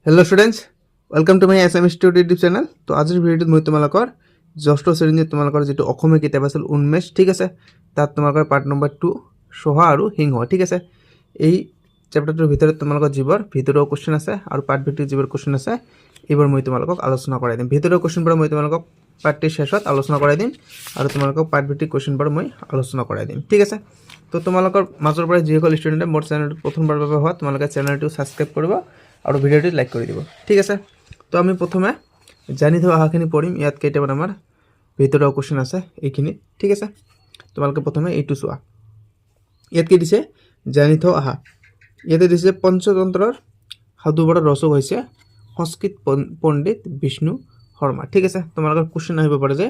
Hello students welcome to my SM studio YouTube channel. तो आज भिडिओत मैं तुम्हारे षष्ठ श्रेणी तुम्हारे जी अসমীয়া किताब आछिल उन्मेष ठीक है तक तुम्हारे पार्ट नम्बर 2 सहा और सिंह ठीक है। এই चैप्टारটোৰ ভিতৰত তোমালোকৰ যিবোৰ ভিতৰৰ কোৱেশ্চন আছে আৰু পাৰ্ট ভিত্তিক যিবোৰ কোৱেশ্চন আছে এইবোৰ মই তোমালোকক আলোচনা কৰাই দিম। ভিতৰৰ কোৱেশ্চনবোৰ মই তোমালোকক পাৰ্টৰ শেষত আলোচনা কৰাই দিম আৰু তোমালোকক পাৰ্ট ভিত্তিক কোৱেশ্চনবোৰ মই আলোচনা কৰাই দিম ঠিক আছে। তো তোমালোকৰ মাজৰ পৰা যিসকল ষ্টুডেণ্টে মোৰ চেনেলটো প্ৰথমবাৰ বাবে হোৱা তোমালোকে চেনেলটো সাবস্ক্ৰাইব কৰিব और भिडिओटी लाइक कर दी ठीक है। तो आम प्रथम जानी थोड़ा अहाखिनि पढ़िम इतना केटामान आमार भितर क्वेश्चन आछे एइखिनि ठीक है। तुम्हारे प्रथम यू चुआ इतना कि दिसे जानी थो आहा इते दिसे पंचतंत्र साधुबर रचक होइसे संस्कृत पंडित विष्णु शर्मा ठीक है। तुम्हारे क्वेश्चन आहिब पारे जे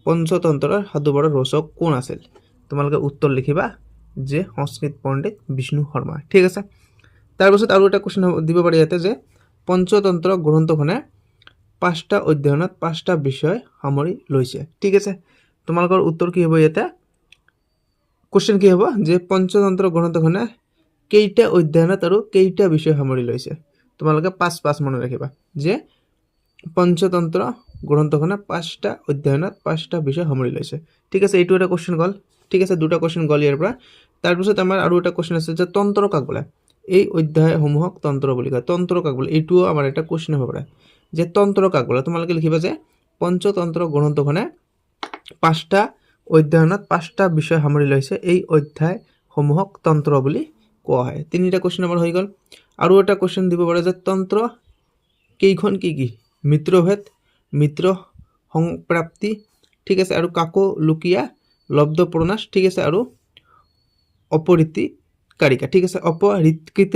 पंचतंत्र साधुबर रचक कोन आछिल तुम्हारे उत्तर लिखिबा जे संस्कृत पंडित विष्णु शर्मा ठीक है। तार पाছত आरो এটা কোশ্চেন দিব পাৰি ইয়াতে যে পঞ্চতন্ত্ৰ গ্ৰন্থখনে 5টা অধ্যয়নত 5টা বিষয় সামৰি লৈছে ঠিক আছে। তোমালোকৰ উত্তৰ কি হ'ব ইয়াতে কোশ্চেন কি হ'ব যে পঞ্চতন্ত্ৰ গ্ৰন্থখনে কেইটা অধ্যয়নত আৰু কেইটা বিষয় সামৰি লৈছে তোমালোকে 5 মনে ৰাখিবা যে পঞ্চতন্ত্ৰ গ্ৰন্থখনে 5টা অধ্যয়নত 5টা বিষয় সামৰি লৈছে ঠিক আছে। এইটো এটা কোশ্চেন গল ঠিক আছে। দুটা কোশ্চেন গল ইয়াৰ পৰা। তাৰ পাছত আমাৰ আৰু এটা কোশ্চেন আছে যে তন্ত্ৰ কাক বোলে এই অধ্যায়সমূহক তন্ত্ৰ বুলি কয়। তন্ত্ৰ কাক বোলে এইটোও আমাৰ এটা কোশ্চেন হ'ব পাৰে যে তন্ত্ৰ কাক বোলে তোমালোকে লিখিবা যে পঞ্চতন্ত্ৰ গ্ৰন্থখনে 5টা অধ্যয়নত 5টা বিষয় সামৰি লৈছে এই অধ্যায়সমূহক তন্ত্ৰ বুলি কোৱা হয়। তিনিটা কোশ্চেন আমাৰ হৈ গ'ল। আৰু এটা কোশ্চেন দিব পাৰে যে তন্ত্ৰ কেইখন কি কি মিত্ৰভেদ মিত্ৰ সংপ্ৰাপ্তি ঠিক আছে আৰু কাকো লুকিয়া লব্ধ প্ৰনাশ ঠিক আছে আৰু অপৰীতি कारिका ठीक है। अपरिकृत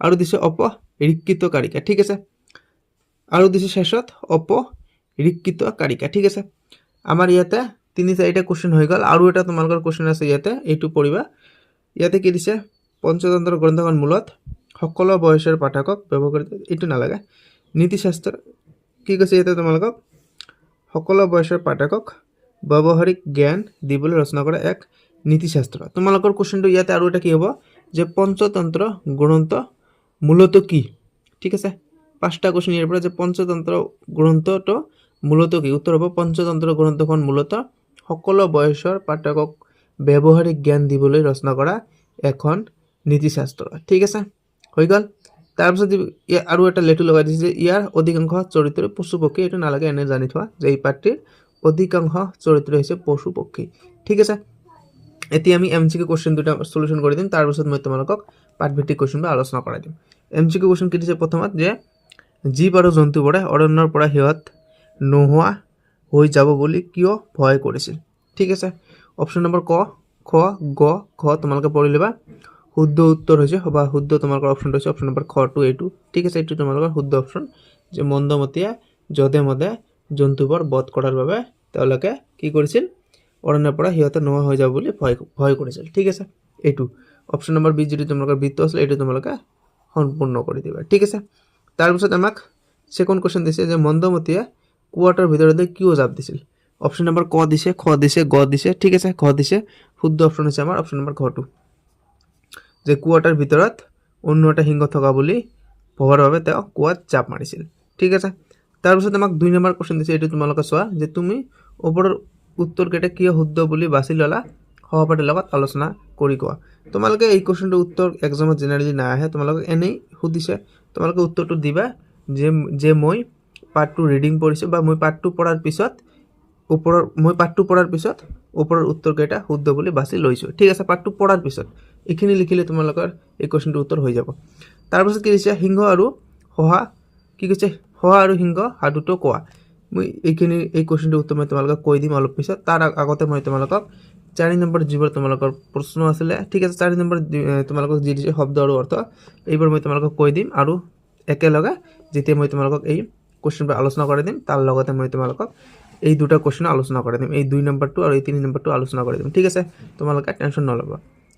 और दिसे अपरिकृत कारिका ठीक है और दिसे शेषत अपरिकृत कारिका ठीक है। आमार इयाते 3-4टा क्वेश्चन हो गल। और एटा तुम्हारे क्वेश्चन आछे इयाते एटु पढ़िबा इयाते कि दिसे पंचतंत्र ग्रंथখন मूलत सकलो बयसर पाठকক व्यवहार एटु नालागे नीतिशास्त्र कि কৈছে इयाते तुम्हारे सकलो बयसर पाठকক व्यवहारिक ज्ञान दिबले रचना करा एक नीतिशास्त्र। तुम्हारे क्वेश्चन इतना और कि हम जो पंचतंत्र ग्रंथ मूलत कि ठीक है। 5टा क्वेश्चन यार जो पंचतंत्र ग्रंथ तो मूलत कि उत्तर हम पंचतंत्र ग्रंथन मूलत सकलो बयसर पाठকক व्यवहारिक ज्ञान दिबले रचना करा एखन नीतिशास्त्र ठीक है हो गल। तार पाছত और एटा लेटु लगा दिছে यार अधिकांश चरित्र पशु पक्षी एटु नालागे एने जानि थोৱা जे এই পাঠটিৰ अधिकांश चरित्र হৈছে पशु पक्षी ठीक है। এতিয়া আমি এমসিকিউ কোশ্চেন দুটা সলিউশন কৰি দিম। তাৰ পিছত মই তোমালোকক পাঠ ভিত্তিক কোশ্চেনবোৰ আলোচনা কৰাই দিম। এমসিকিউ কোশ্চেন কি দিছে প্ৰথমত যে জীৱ আৰু জন্তুবোৰে অৰণ্যৰ পৰা সিহঁত নোহোৱা হৈ যাব বুলি কিয় ভয় কৰিছিল ঠিক আছে। অপশ্যন নম্বৰ ক খ গ খ তোমালোকে পঢ়ি ল'বা। শুদ্ধ উত্তৰ হৈছে বা শুদ্ধ তোমালোকৰ অপশ্যনটো হৈছে অপশ্যন নম্বৰ খ টু এইটো ঠিক আছে। এইটো তোমালোকৰ শুদ্ধ অপশ্যন যে মন্দমতীয়ে যধে মধে জন্তুবোৰ বধ কৰাৰ বাবে তেওঁলোকে কি কৰিছিল অৰণ্যৰ পৰা সিহঁতে নোহোৱা হৈ যাব বুলি ভয় কৰিছিল ঠিক আছে। এইটো অপশ্যন নম্বৰ বি যদি তোমালোকৰ বৃত্ত আছিল এইটো তোমালোকে সম্পূৰ্ণ কৰি দিবা ঠিক আছে। তাৰপিছত আমাক সেকেন্ড কোশ্চেন দিছে যে মন্দমতীয়ে কুৱাটাৰ ভিতৰতে কিয় জাপ দিছিল। অপশ্যন নম্বৰ ক দিছে খ দিছে গ দিছে ঠিক আছে। খ দিছে শুদ্ধ অপশ্যন হৈছে আমাৰ অপশ্যন নম্বৰ খ টু যে কুৱাটাৰ ভিতৰত অন্য এটা সিংহ থকা বুলি ভবাৰ বাবে তেওঁ কুৱাত জাপ মাৰিছিল ঠিক আছে। তাৰপিছত আমাক 2 নম্বৰ কোশ্চেন দিছে এইটো তোমালোকে চোৱা যে তুমি ওপৰৰ उत्तर केटा किय शुद्ध বুলি বাছি ললা সহপাঠীৰ লগত আলোচনা কৰি কোৱা। তোমালোকে এই কোশ্চেনটো উত্তৰ এক্সামত জেনাৰেলি না আহে তোমালোকে এনেই সুধিছে তোমালোকে উত্তৰটো দিবা যে মই পাৰ্টটো ৰিডিং পঢ়িছো বা মই পাৰ্টটো পঢ়াৰ পিছত ওপৰৰ উত্তৰ কেটা শুদ্ধ বুলি বাছি লৈছো ঠিক আছে। পাৰ্টটো পঢ়াৰ পিছত এইখিনি লিখিলে তোমালোকৰ এই কোশ্চেনটো উত্তৰ হৈ যাব। তাৰ পাছত কি দিছে সিংহ আৰু হহা কি কৈছে হহা আৰু সিংহ হাতুটো কোৱা। মই এইখিনি এই কোশ্চেনটো উত্তৰ মই তোমালোকক কৈ দিম অলপ পিছত। তাৰ আগতে মই তোমালোকক 4 নম্বৰ যিবোৰ তোমালোকৰ প্ৰশ্ন আছিলে ঠিক আছে 4 নম্বৰ তোমালোকক যি দিছে শব্দ আৰু অৰ্থ এইবোৰ মই তোমালোকক কৈ দিম আৰু একেলগে যেতিয়া মই তোমালোকক এই কোশ্চেনবোৰ আলোচনা কৰি দিম তাৰ লগতে মই তোমালোকক এই দুটা কোশ্চেন আলোচনা কৰি দিম। এই 2 নম্বৰটো আৰু এই 3 নম্বৰটো আলোচনা কৰি দিম ঠিক আছে। তোমালোকে টেনচন নল'ব।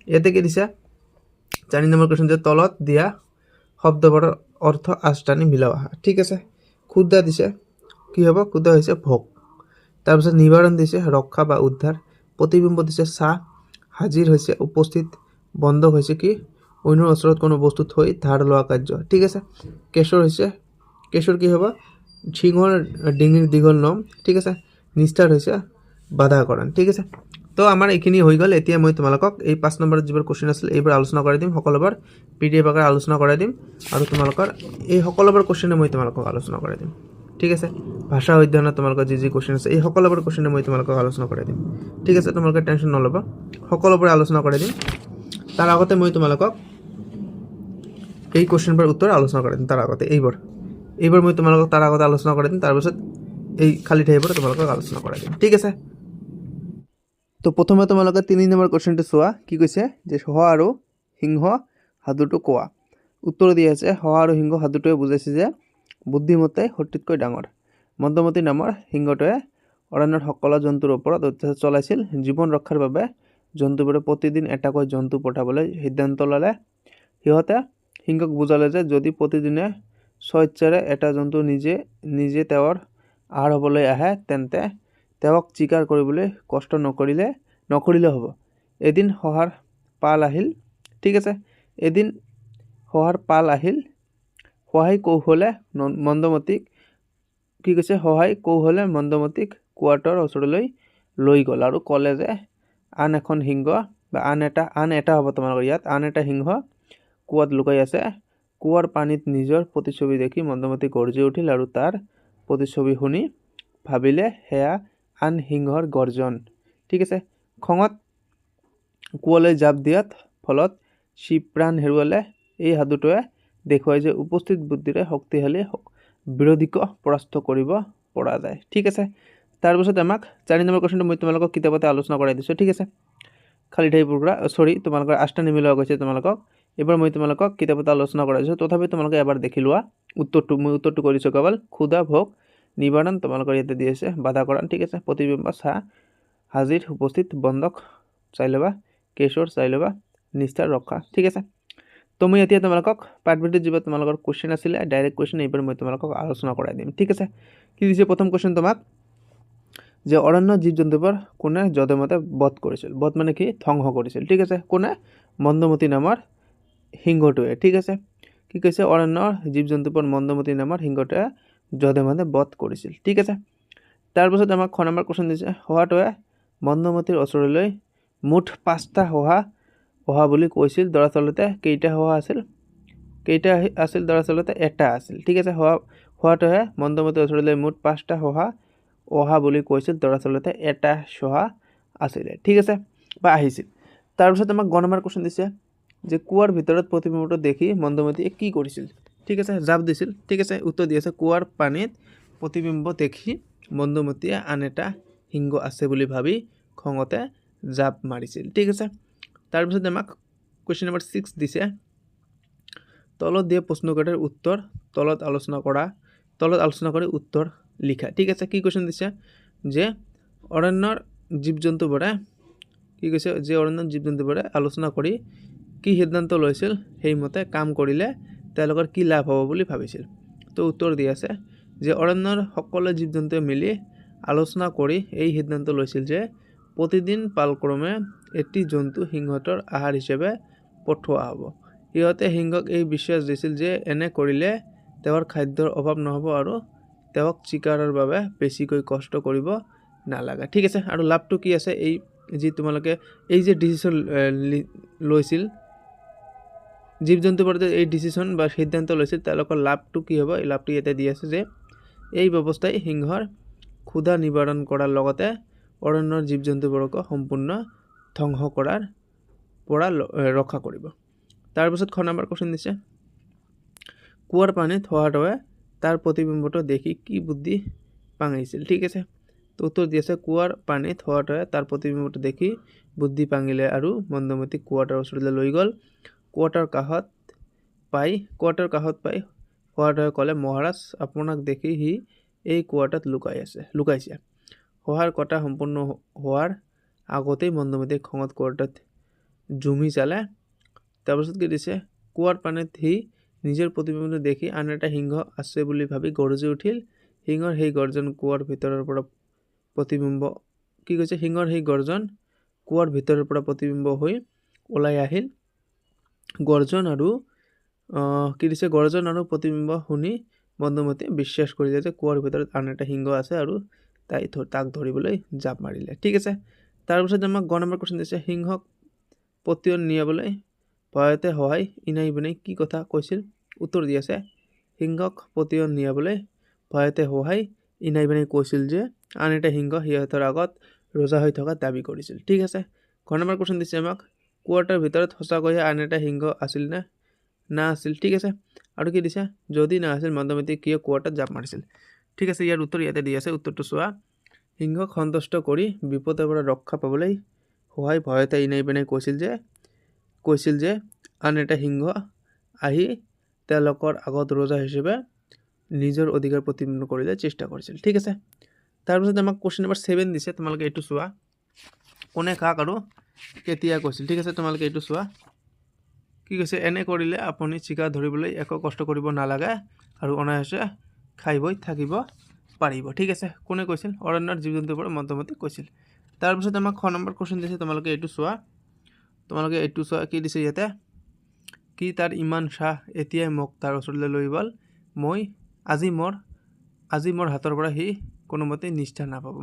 ইয়াতে কি দিছে 4 নম্বৰ কোশ্চেন যে তলত দিয়া শব্দবোৰৰ অৰ্থ আষ্টানি মিলাও ঠিক আছে। ক্ষুদ্ৰা দিছে কি হ'ব ক্ষুদ্ৰ হৈছে ভোগ। তাৰপিছত নিবাৰণ দিছে ৰক্ষা বা উদ্ধাৰ। প্ৰতিবিম্ব দিছে চাহ। হাজিৰ হৈছে উপস্থিত। বন্ধ হৈছে কি অন্যৰ ওচৰত কোনো বস্তু থৈ ধাৰ লোৱা কাৰ্য, ঠিক আছে। কেশৰ হৈছে, কেশৰ কি হ'ব, সিংহৰ ডিঙিৰ দীঘল নম, ঠিক আছে। নিষ্ঠাৰ হৈছে বাধাকৰণ, ঠিক আছে। তো আমাৰ এইখিনি হৈ গ'ল। এতিয়া মই তোমালোকক এই 5 নম্বৰত যিবোৰ কুৱেশ্যন আছিল এইবোৰ আলোচনা কৰাই দিম, সকলোবোৰ PDF আকাৰে আলোচনা কৰাই দিম, আৰু তোমালোকৰ এই সকলোবোৰ কুৱেশ্যনে মই তোমালোকক আলোচনা কৰাই দিম, ঠিক আছে। ভাষা অধ্যয়নত তোমালোকৰ যি কুৱেশ্যন আছে এই সকলোবোৰ কুৱেশ্যনে মই তোমালোকক আলোচনা কৰাই দিম, ঠিক আছে। তোমালোকে টেনশ্যন নল'বা, সকলোবোৰ আলোচনা কৰাই দিম। তাৰ আগতে মই তোমালোকক এই কুৱেশ্যনবোৰ উত্তৰ আলোচনা কৰাই দিম। তাৰ আগতে এইবোৰ মই তোমালোকক তাৰ আগতে আলোচনা কৰাই দিম, তাৰপিছত এই খালী ঠাইবোৰ তোমালোকক আলোচনা কৰাই দিম, ঠিক আছে। তো প্ৰথমে তোমালোকে 3 নম্বৰ কুৱেশ্যনটো চোৱা। কি কৈছে যে শহা আৰু সিংহ সাধুটো কোৱা। উত্তৰ দিয়া আছে, শহা আৰু সিংহ সাধুটোৱে বুজাইছে যে বুদ্ধিমত্তাই শক্তিতকৈ ডাঙৰ। মন্দমতি নামৰ সিংহটোৱে অৰণ্যৰ সকলো জন্তুৰ ওপৰত অত্যাচাৰ চলাইছিল। জীৱন ৰক্ষাৰ বাবে জন্তুবোৰে প্ৰতিদিন এটাকৈ জন্তু পঠাবলৈ সিদ্ধান্ত ল'লে। সিহঁতে সিংহক বুজালে যে যদি প্ৰতিদিনে স্বেচ্ছাৰে এটা জন্তু নিজে তেওঁৰ আহাৰ হ'বলৈ আহে তেন্তে তেওঁক চিকাৰ কৰিবলৈ কষ্ট নকৰিলে হ'ব। এদিন শহাৰ পাল আহিল, ঠিক আছে। এদিন শহাৰ পাল আহিল। সহায় কৌশলে মন্দমতীক কি কৈছে, সহায় কৌশলে মন্দমতীক কুৱাটোৰ ওচৰলৈ লৈ গ'ল আৰু ক'লে যে আন এখন সিংহ বা আন এটা হ'ব তোমালোকৰ ইয়াত, আন এটা সিংহ কুৱাত লুকাই আছে। কুৱাৰ পানীত নিজৰ প্ৰতিচ্ছবি দেখি মন্দমতী গৰ্জি উঠিল আৰু তাৰ প্ৰতিচ্ছবি শুনি ভাবিলে সেয়া আন সিংহৰ গৰ্জন, ঠিক আছে। খঙত কুৱালৈ জাপ দিয়াত ফলত সি প্ৰাণ হেৰুৱালে। এই সাধুটোৱে দেখুৱাই যে উপস্থিত বুদ্ধিৰে শক্তিশালী বিৰোধীক পৰাস্ত কৰিব পৰা যায়, ঠিক আছে। তাৰপিছত আমাক 4 নম্বৰ কুৱেশ্যনটো মই তোমালোকক কিতাপতে আলোচনা কৰাই দিছোঁ, ঠিক আছে। খালী ঠাইবোৰ পৰা তোমালোকৰ আষ্টা নিমিলোৱা গৈছে তোমালোকক। এইবাৰ মই তোমালোকক কিতাপতে আলোচনা কৰাই দিছোঁ, তথাপি তোমালোকে এবাৰ দেখি লোৱা উত্তৰটো। মই উত্তৰটো কৰিছোঁ কেৱল ক্ষুধা ভোগ নিবাৰণ, তোমালোকৰ ইয়াতে দি আছে বাধাকৰণ, ঠিক আছে। প্ৰতিবিম্ব চাহ হাজিৰ উপস্থিত, বন্ধক চাই ল'বা, কেশৰ চাই ল'বা, নিষ্ঠাৰ ৰক্ষা, ঠিক আছে। তো মই এতিয়া তোমালোকক পাঠভিত্তিক যিবোৰ তোমালোকৰ কুৱেশ্যন আছিলে ডাইৰেক্ট কুৱেশ্যন এইবাৰ মই তোমালোকক আলোচনা কৰাই দিম, ঠিক আছে। কি দিছে প্ৰথম কুৱেশ্যন তোমাক, যে অৰণ্য জীৱ জন্তুবোৰ কোনে যধে-মধে বধ কৰিছিল। বধ মানে কি, ধ্বংস কৰিছিল, ঠিক আছে। কোনে, মন্দমতী নামৰ সিংহটোৱে, ঠিক আছে। কি কৈছে, অৰণ্যৰ জীৱ জন্তুবোৰ মন্দমতী নামৰ সিংহটোৱে যধে-মধে বধ কৰিছিল, ঠিক আছে। তাৰপিছত আমাক খ নম্বৰ কুৱেশ্যন দিছে, শহাটোৱে মন্দমতীৰ ওচৰলৈ মুঠ 5টা শহা অহা বুলি কৈছিল, দৰাচলতে কেইটা শহা আছিল, দৰাচলতে এটা আছিল, ঠিক আছে। শহাটোৱে মন্দমতীৰ ওচৰলৈ মুঠ 5টা শহা অহা বুলি কৈছিল, দৰাচলতে এটা শহা আছিলে, ঠিক আছে, বা আহিছিল। তাৰপিছত আমাক গ নম্বৰ কুৱেশ্যন দিছে, যে কুৱাৰ ভিতৰত প্ৰতিবিম্বটো দেখি মন্দমতীয়ে কি কৰিছিল, ঠিক আছে, জাপ দিছিল, ঠিক আছে। উত্তৰ দি আছে, কুৱাৰ পানীত প্ৰতিবিম্ব দেখি মন্দমতীয়ে আন এটা সিংহ আছে বুলি ভাবি খঙতে জাপ মাৰিছিল, ঠিক আছে। তাৰপিছত আমাক কুৱেশ্যন নম্বৰ 6 দিছে, তলত দিয়া প্ৰশ্নকেইটাৰ উত্তৰ তলত আলোচনা কৰি উত্তৰ লিখা, ঠিক আছে। কি কুৱেশ্যন দিছে, যে অৰণ্যৰ জীৱ জন্তুবোৰে কি কৈছে, যে অৰণ্যৰ জীৱ জন্তুবোৰে আলোচনা কৰি কি সিদ্ধান্ত লৈছিল, সেইমতে কাম কৰিলে তেওঁলোকৰ কি লাভ হ'ব বুলি ভাবিছিল। তো উত্তৰ দি আছে, যে অৰণ্যৰ সকলো জীৱ জন্তুৱে মিলি আলোচনা কৰি এই সিদ্ধান্ত লৈছিল যে প্ৰতিদিন পালক্ৰমে এটি জন্তু সিংহটোৰ আহাৰ হিচাপে পঠোৱা হ'ব। সিহঁতে সিংহক এই বিশ্বাস দিছিল যে এনে কৰিলে তেওঁৰ খাদ্যৰ অভাৱ নহ'ব আৰু তেওঁক চিকাৰৰ বাবে বেছিকৈ কষ্ট কৰিব নালাগে, ঠিক আছে। আৰু লাভটো কি আছে, এই যি তোমালোকে এই যে ডিচিশ্যন লৈছিল, জীৱ জন্তুবোৰ এই ডিচিশ্যন বা সিদ্ধান্ত লৈছিল, তেওঁলোকৰ লাভটো কি হ'ব, এই লাভটো ইয়াতে দি আছে, যে এই ব্যৱস্থাই সিংহৰ ক্ষুধা নিবাৰণ কৰাৰ লগতে অৰণ্যৰ জীৱ জন্তুবোৰক সম্পূৰ্ণ ধ্বংস কৰাৰ পৰা ৰক্ষা কৰিব। তাৰপিছত খ নম্বৰ কুৱেশ্যন দিছে, কুৱাৰ পানীত শহাটোৱে তাৰ প্ৰতিবিম্বটো দেখি কি বুদ্ধি পাঙিছিল, ঠিক আছে। তো উত্তৰ দি আছে, কুৱাৰ পানীত শহাটোৱে তাৰ প্ৰতিবিম্বটো দেখি বুদ্ধি পাঙিলে আৰু মন্দমতীক কুৱাটোৰ ওচৰলৈ লৈ গ'ল। কুৱাটোৰ কাষত পাই শহাটোৱে ক'লে, মহাৰাজ, আপোনাক দেখি সি এই কুৱাটোত লুকাইছে। শহাৰ কথা সম্পূৰ্ণ হোৱাৰ আগতেই মন্দমতীয়ে খঙত কুৱাটোত জুমি চালে। তাৰপিছত কি দিছে, কুৱাৰ পানীত সি নিজৰ প্ৰতিবিম্বটো দেখি আন এটা সিংহ আছে বুলি ভাবি গৰ্জি উঠিল। সিংহৰ সেই গৰ্জন কুৱাৰ ভিতৰৰ পৰা প্ৰতিবিম্ব হৈ ওলাই আহিল। গৰ্জন আৰু কি দিছে গৰ্জন আৰু প্ৰতিবিম্ব শুনি মন্দমতীয়ে বিশ্বাস কৰিলে যে কুৱাৰ ভিতৰত আন এটা সিংহ আছে আৰু তাক ধৰিবলৈ জাপ মাৰিলে। ঠিক আছে, তাৰপিছত আমাক গ নম্বৰ কুৱেশ্যন দিছে, সিংহক পতিয়ন নিয়াবলৈ ভয়তে সহায় ইনাই বিনাই কি কথা কৈছিল? উত্তৰ দি আছে, সিংহক পতিয়ন নিয়াবলৈ ভয়তে সহায় ইনাই বিনাই কৈছিল যে আন এটা সিংহ সিহঁতৰ আগত ৰজা হৈ থকা দাবী কৰিছিল। ঠিক আছে, ঘ নম্বৰ কুৱেশ্যন দিছে আমাক, কুৱাটাৰ ভিতৰত সঁচাকৈয়ে আন এটা সিংহ আছিল নে না আছিল? ঠিক আছে, আৰু কি দিছে, যদি না আছিল মন্দমতীয়ে কিয় কুৱাটাত জাপ মাৰিছিল? ঠিক আছে, ইয়াৰ উত্তৰ ইয়াতে দি আছে। উত্তৰটো চোৱা, সিংহক সন্তুষ্ট কৰি বিপদৰ পৰা ৰক্ষা পাবলৈ সহায় ভয়তে ইনাই বিনাই কৈছিল যে আন এটা সিংহ আহি তেওঁলোকৰ আগত ৰজা হিচাপে নিজৰ অধিকাৰ প্ৰতিপন্ন কৰিবলৈ চেষ্টা কৰিছিল। ঠিক আছে, তাৰপিছত আমাক কুৱেশ্যন নম্বৰ 7 দিছে, তোমালোকে এইটো চোৱা, কোনে কাক আৰু কেতিয়া কৈছিল? ঠিক আছে, তোমালোকে এইটো চোৱা, কি কৈছে, এনে কৰিলে আপুনি চিকাৰ ধৰিবলৈ একো কষ্ট কৰিব নালাগে আৰু অনায়াসে খাই বৈ থাকিব পাৰিব। ঠিক আছে, কোনে কৈছিল? অৰণ্যৰ জীৱ জন্তুৰ পৰা মন্দমতীয়ে কৈছিল। তাৰপিছত আমাক খ নম্বৰ কুৱেশ্যন দিছে, তোমালোকে এইটো চোৱা, কি দিছে ইয়াতে, কি তাৰ ইমান চাহ এতিয়াই মোক তাৰ ওচৰলৈ লৈ গ'ল, আজি মোৰ হাতৰ পৰা সি কোনোমতে নিষ্ঠা নাপাব,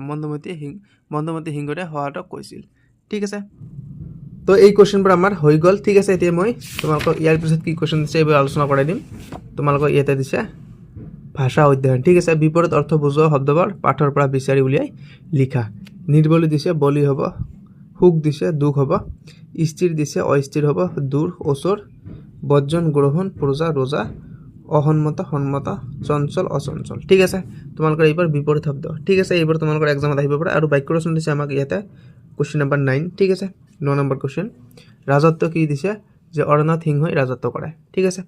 মন্দমতী সিংহৰে সহায়ক কৈছিল। ঠিক আছে, তো এই কুৱেশ্যনবোৰ আমাৰ হৈ গ'ল। ঠিক আছে, এতিয়া মই তোমালোকক ইয়াৰ পিছত কি কুৱেশ্যন দিছে এইবোৰ আলোচনা কৰাই দিম। তোমালোকক ইয়াতে দিছে ভাষা অধ্যয়ন। ঠিক আছে, বিপৰীত অৰ্থ বুজোৱা শব্দবোৰ পাঠৰ পৰা বিচাৰি উলিয়াই লিখা। নিৰ্বলি দিছে বলি হ'ব, সুখ দিছে দুখ হ'ব, স্থিৰ দিছে অস্থিৰ হ'ব, দূৰ ওচৰ, বৰ্জন গ্ৰহণ, প্ৰজা ৰজা, অসন্মত সন্মত, চঞ্চল অচঞ্চল। ঠিক আছে, তোমালোকৰ এইবাৰ বিপৰীত শব্দ। ঠিক আছে, এইবাৰ তোমালোকৰ এক্সামত আহিব পাৰে। আৰু বাক্য ৰচনা দিছে আমাক ইয়াতে কুৱেশ্যন নম্বৰ 9। ঠিক আছে, 9 নম্বৰ কুৱেশ্যন, ৰাজত্ব কি দিছে, যে অৰণ্যত সিংহই ৰাজত্ব কৰে। ঠিক আছে,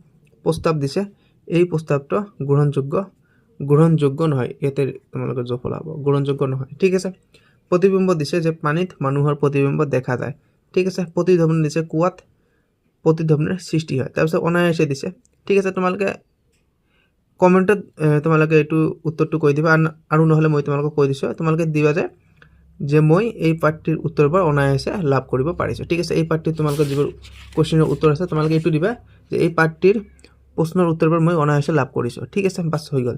প্ৰস্তাৱ দিছে, এই প্ৰস্তাৱটো গ্ৰহণযোগ্য নহয়, ইয়াতে তোমালোকৰ জফলা হ'ব, গ্ৰহণযোগ্য নহয়। ঠিক আছে, প্ৰতিবিম্ব দিছে, যে পানীত মানুহৰ প্ৰতিবিম্ব দেখা যায়। ঠিক আছে, প্ৰতিধ্বনি দিছে, কুৱাত প্ৰতিধ্বনিৰ সৃষ্টি হয়। তাৰপিছত অনায়াসে দিছে। ঠিক আছে, তোমালোকে কমেণ্টত তোমালোকে এইটো উত্তৰটো কৈ দিবা, আৰু নহ'লে মই তোমালোকক কৈ দিছোঁ, তোমালোকে দিবা যে মই এই পাঠটিৰ উত্তৰবোৰ অনায়াসে লাভ কৰিব পাৰিছোঁ। ঠিক আছে, এই পাঠটিৰ তোমালোকৰ যিবোৰ কুৱেশ্যনৰ উত্তৰ আছে তোমালোকে এইটো দিবা যে এই পাঠটিৰ প্ৰশ্নৰ উত্তৰবোৰ মই অনায়াসে লাভ কৰিছোঁ। ঠিক আছে, বাছ হৈ গ'ল।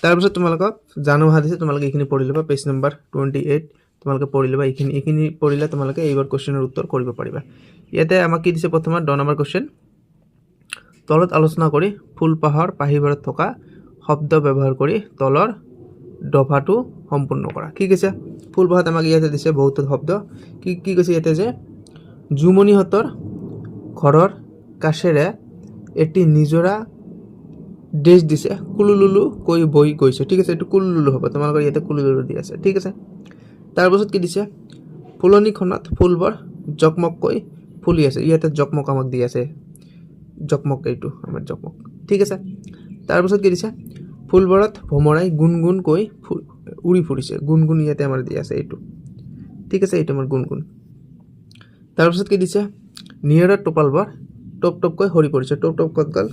তাৰপিছত তোমালোকক জানো অহা দিছে, তোমালোকে এইখিনি পঢ়ি ল'বা, পেজ নম্বৰ 28 তোমালোকে পঢ়ি ল'বা। এইখিনি পঢ়িলে তোমালোকে এইবাৰ কুৱেশ্যনৰ উত্তৰ কৰিব পাৰিবা। ইয়াতে আমাক কি দিছে, প্ৰথমত 10 নম্বৰ কুৱেশ্যন, তলত আলোচনা কৰি ফুলপাহৰ পাহিবাৰত থকা শব্দ ব্যৱহাৰ কৰি তলৰ দফাটো সম্পূৰ্ণ কৰা। কি কৈছে, ফুলপাহত আমাক ইয়াতে দিছে বহুতো শব্দ। কি কৈছে ইয়াতে, যে জুমনিহঁতৰ ঘৰৰ কাষেৰে এটি নিজৰা ড্ৰেছ দিছে, কুলুলুলু কৈ বৈ গৈছে। ঠিক আছে, এইটো কুলুলুলু হ'ব, তোমালোকৰ ইয়াতে কুলুলুলু দি আছে। ঠিক আছে, তাৰপাছত কি দিছে, ফুলনিখনত ফুলবোৰ জকমককৈ ফুলি আছে। ইয়াতে জকমক আমাক দি আছে, জকমক, এইটো আমাৰ জকমক। ঠিক আছে, তাৰপাছত কি দিছে, ফুলবোৰত ভমৰাই গুণগুণকৈ উৰি ফুৰিছে। গুণগুণ ইয়াতে আমাৰ দি আছে, এইটো। ঠিক আছে, এইটো আমাৰ গুণগুণ। তাৰপিছত কি দিছে, নিয়ৰৰ টোপালবোৰ টপ টপকৈ সৰি পৰিছে। টপ টপ ক'ত গ'ল,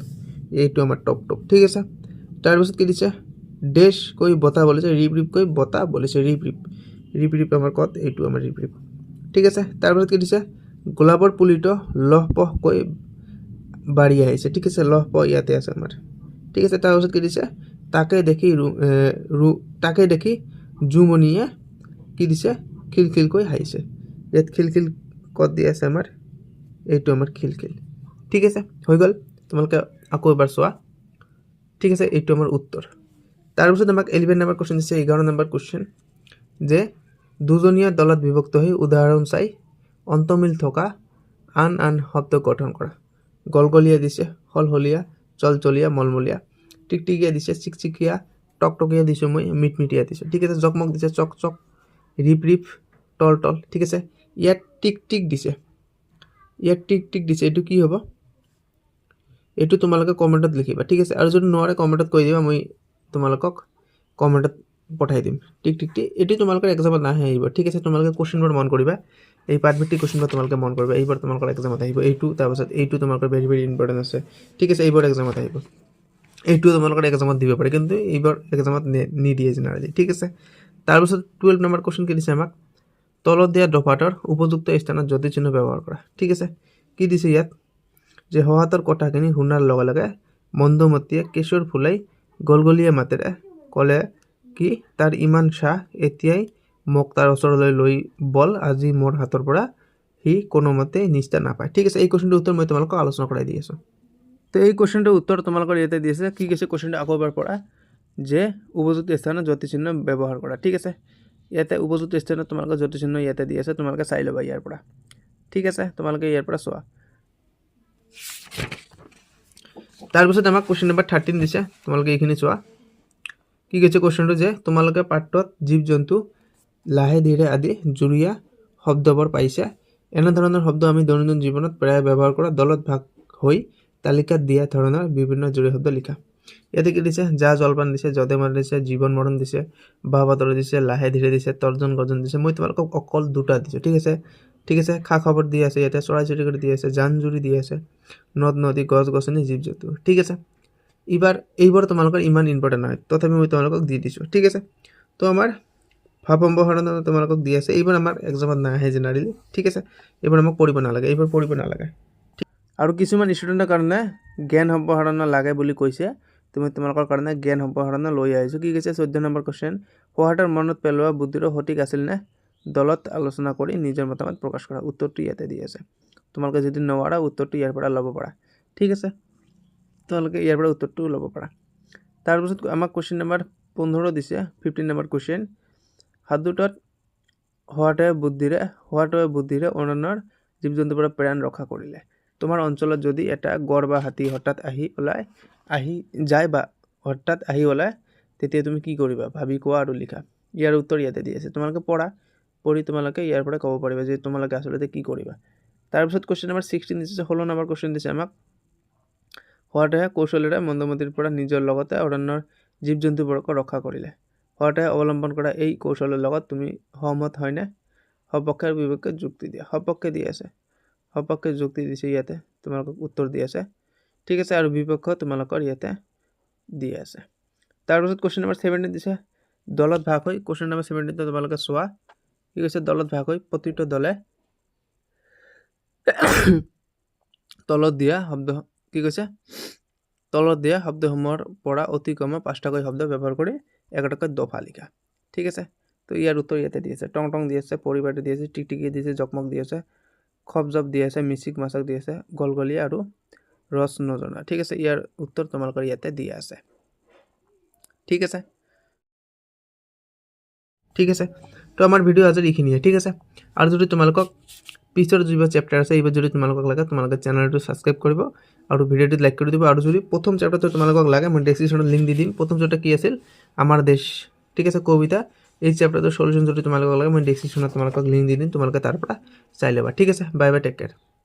এইটো আমাৰ টপ টপ। ঠিক আছে, তাৰপিছত কি দিছে, ডেছ কৈ বতাহ বলিছে, ৰিপ ৰিপ কৈ বতাহ বলিছে। ৰিপ ৰিপ আমাৰ ক'ত, এইটো আমাৰ ৰিপ ৰিপ। ঠিক আছে, তাৰপিছত কি দিছে, গোলাপৰ পুলিটো লহপহকৈ বাঢ়ি আহিছে। ঠিক আছে, লহপহ ইয়াতে আছে আমাৰ। ঠিক আছে, তাৰপিছত কি দিছে, তাকে দেখি জুমনিয়ে কি দিছে, খিলখিলকৈ হাঁহিছে। ইয়াত খিলখিল ক'ত দি আছে আমাৰ, এইটো আমাৰ খিলখিল। ঠিক আছে, হৈ গ'ল, তোমালোকে আকৌ এবাৰ চোৱা। ঠিক আছে, এইটো আমাৰ উত্তৰ। তাৰপিছত আমাক 11 নম্বৰ কুৱেশ্যন দিছে, 11 নম্বৰ কুৱেশ্যন, যে দুজনীয়া দলত বিভক্ত হৈ উদাহৰণ চাই অন্তমিল থকা আন শব্দ গঠন কৰা। গলগলীয়া দিছে, সলসলীয়া, চলচলীয়া, মলমলীয়া। টিকটিকিয়া দিছে, চিকচিকিয়া, টকটকীয়া দিছোঁ মই, মিটমিটিয়া দিছোঁ। ঠিক আছে, জকমক দিছে, চক চক, ৰিপ ৰিপ, টল টল। ঠিক আছে, ইয়াত টিক টিক দিছে, এইটো কি হ'ব, এইটো তোমালোকে কমেণ্টত লিখিবা। ঠিক আছে, আৰু যদি নোৱাৰে কমেণ্টত কৈ দিবা, মই তোমালোকক কমেণ্টত পঠাই দিম। টিক এইটো তোমালোকৰ এক্সামত নাহে আহিব। ঠিক আছে, তোমালোকে কুৱেশ্যনবোৰ মন কৰিবা, এই পাঠভিত্তিক কুৱেশ্যনবোৰ তোমালোকে মন কৰিবা, এইবাৰ তোমালোকৰ এক্সামত আহিব। এইটো তাৰপাছত এইটো তোমালোকৰ ভেৰি ভেৰি ইম্পৰ্টেণ্ট আছে। ঠিক আছে, এইবাৰ এক্সামত আহিব, এইটো তোমালোকৰ এক্সামত দিব পাৰে, কিন্তু এইবাৰ এক্সামত নিদিয়ে জেনেৰেলি। ঠিক আছে, তাৰপিছত 12 নম্বৰ কুৱেশ্যন কি দিছে আমাক, তলত দিয়া দফাটোৰ উপযুক্ত স্থানত জ্যোতি চিহ্ন ব্যৱহাৰ কৰা। ঠিক আছে, কি দিছে ইয়াত, যে সহাতৰ কথাখিনি শুনাৰ লগে লগে মন্দমতীয়ে কেশৰ ফুলাই গলগলীয়া মাতেৰে ক'লে কি তাৰ ইমান চাহ এতিয়াই মোক তাৰ ওচৰলৈ লৈ বল আজি মোৰ হাতৰ পৰা সি কোনোমতে নিষ্ঠা নাপায় ঠিক আছে এই কোৱেশ্যনটোৰ উত্তৰ মই তোমালোকক আলোচনা কৰাই দি আছোঁ তো এই কোৱেশ্যনটোৰ উত্তৰ তোমালোকৰ ইয়াতে দি আছে কি কৈছে কোৱেশ্যনটো আকৌ এবাৰ পঢ়া যে উপযুক্ত স্থানত জ্যোতিচিহ্ন ব্যৱহাৰ কৰা ঠিক আছে ইয়াতে উপযুক্ত স্থানত তোমালোকৰ জ্যোতিচিহ্ন ইয়াতে দি আছে তোমালোকে চাই ল'বা ইয়াৰ পৰা ঠিক আছে তোমালোকে ইয়াৰ পৰা চোৱা তাৰপিছত আমাক কোৱেশ্যন নম্বৰ 13 দিছে তোমালোকে এইখিনি চোৱা কি কৈছে কোৱেশ্যনটো যে তোমালোকে পাঠত জীৱ জন্তু লাহে ধীৰে আদি জুৰীয়া শব্দবোৰ পাইছে এনেধৰণৰ শব্দ আমি দৈনন্দিন জীৱনত প্ৰায় ব্যৱহাৰ কৰা দলত ভাগ হৈ তালিকাত দিয়া ধৰণৰ বিভিন্ন জুৰীয়া শব্দ লিখা ইয়াতে কি দিছে যা জলপান দিছে যদে মান দিছে জীৱন মৰণ দিছে বা বাতৰি দিছে লাহে ধীৰে দিছে তৰ্জন গৰ্জন দিছে মই তোমালোকক অকল দুটা দিছোঁ ঠিক আছে খা খবৰ দি আছে ইয়াতে চৰাই চিৰিকটি দি আছে জান জুৰি দি আছে নদ নদী গছ গছনি জীৱ জন্তু ঠিক আছে এইবাৰ তোমালোকৰ ইমান ইম্পৰ্টেণ্ট নহয় তথাপি মই তোমালোকক দি দিছোঁ ঠিক আছে তো আমাৰ ভাৱ সম্প্ৰসাৰণ তোমালোকক দি আছে এইবাৰ আমাৰ এক্সামত নাহে জেনাৰেলি ঠিক আছে এইবাৰ আমাক পঢ়িব নালাগে আৰু কিছুমান ষ্টুডেণ্টৰ কাৰণে জ্ঞান সম্প্ৰসাৰণ লাগে বুলি কৈছে তুমি তোমালোকৰ কাৰণে জ্ঞান সম্প্ৰসাৰণ লৈ আহিছোঁ কি কৈছে 14 নম্বৰ কোৱেশ্যন সহায়ৰ মনত পেলোৱা বুদ্ধিৰ সঠিক আছিল নে দলত আলোচনা কৰি নিজৰ মতামত প্ৰকাশ কৰা উত্তৰটো ইয়াতে দি আছে তোমালোকে যদি নোৱাৰা উত্তৰটো ইয়াৰ পৰা ল'ব পাৰা ঠিক আছে তোমালোকে ইয়াৰ পৰা উত্তৰটো ল'ব পাৰা তাৰপিছত আমাক কোৱেশ্যন নম্বৰ 15 দিছে 15 নম্বৰ কোৱেশ্যন সাধুটোত হোৱাটোৱে বুদ্ধিৰে অন্যান্য জীৱ জন্তুৰ পৰা প্ৰাণ ৰক্ষা কৰিলে তোমাৰ অঞ্চলত যদি এটা গড় বা হাতী হঠাৎ আহি ওলাই তেতিয়া তুমি কি কৰিবা ভাবি কোৱা আৰু লিখা ইয়াৰ উত্তৰ ইয়াতে দি আছে তোমালোকে পঢ়ি তোমালোকে ইয়াৰ পৰা ক'ব পাৰিবা যে তোমালোকে আচলতে কি কৰিবা তাৰপিছত কোৱেশ্যন নম্বৰ 16 দিছে 16 নম্বৰ কোৱেশ্যন দিছে আমাক হোৱাটোৱে কৌশলেৰে মন্দমতীৰ পৰা নিজৰ লগতে অৰণ্যৰ জীৱ জন্তুবোৰক ৰক্ষা কৰিলে হোৱাটোৱে অৱলম্বন কৰা এই কৌশলৰ লগত তুমি সহমত হয়নে সপক্ষে আৰু বিপক্ষে যুক্তি দিয়া সপক্ষে যুক্তি দিছে ইয়াতে তোমালোকক উত্তৰ দি আছে ঠিক আছে আৰু বিপক্ষ তোমালোকৰ ইয়াতে দি আছে তাৰপিছত কোৱেশ্যন নম্বৰ 17 দিছে দলত ভাগ হৈ কোৱেশ্যন নম্বৰ 17 তোমালোকে চোৱা কি কৈছে দলত ভাগ হৈ প্ৰতিটো দলে তলত দিয়া শব্দসমূহৰ পৰা অতি কমে 5টাকৈ শব্দ ব্যৱহাৰ কৰি একটাকৈ দফা লিখা ঠিক আছে তো ইয়াৰ উত্তৰ ইয়াতে দি আছে টং টং দি আছে পৰিবাৰটো দি আছে টিকটিকি দি আছে জকমক দি আছে খবজব দি আছে মিচিক মাছক দি আছে গলগলীয়া আৰু ৰস নজনা ঠিক আছে ইয়াৰ উত্তৰ তোমালোকৰ ইয়াতে দিয়া আছে ঠিক আছে তো আমাৰ ভিডিঅ' আজি এইখিনিয়ে ঠিক আছে আৰু যদি তোমালোকক পিছৰ যিবোৰ চেপ্টাৰ আছে এইবোৰ যদি তোমালোকক লাগে তোমালোকে চেনেলটো সাবস্ক্ৰাইব কৰিব আৰু ভিডিঅ'টো লাইক কৰি দিব আৰু যদি প্ৰথম চেপ্টাৰটো তোমালোকক লাগে মই ডেসক্ৰিপচনত লিংক দি দিম প্ৰথম চেপ্টাৰ কি আছিল আমাৰ দেশ ঠিক আছে কবিতা এই চেপ্টাৰটোৰ সলিউশন যদি তোমালোকক লাগে মই ডেসক্ৰিপচনত তোমালোকক লিংক দি দিম তোমালোকে তাৰ পৰা চাই ল'বা ঠিক আছে বাই বাই টেক কেয়াৰ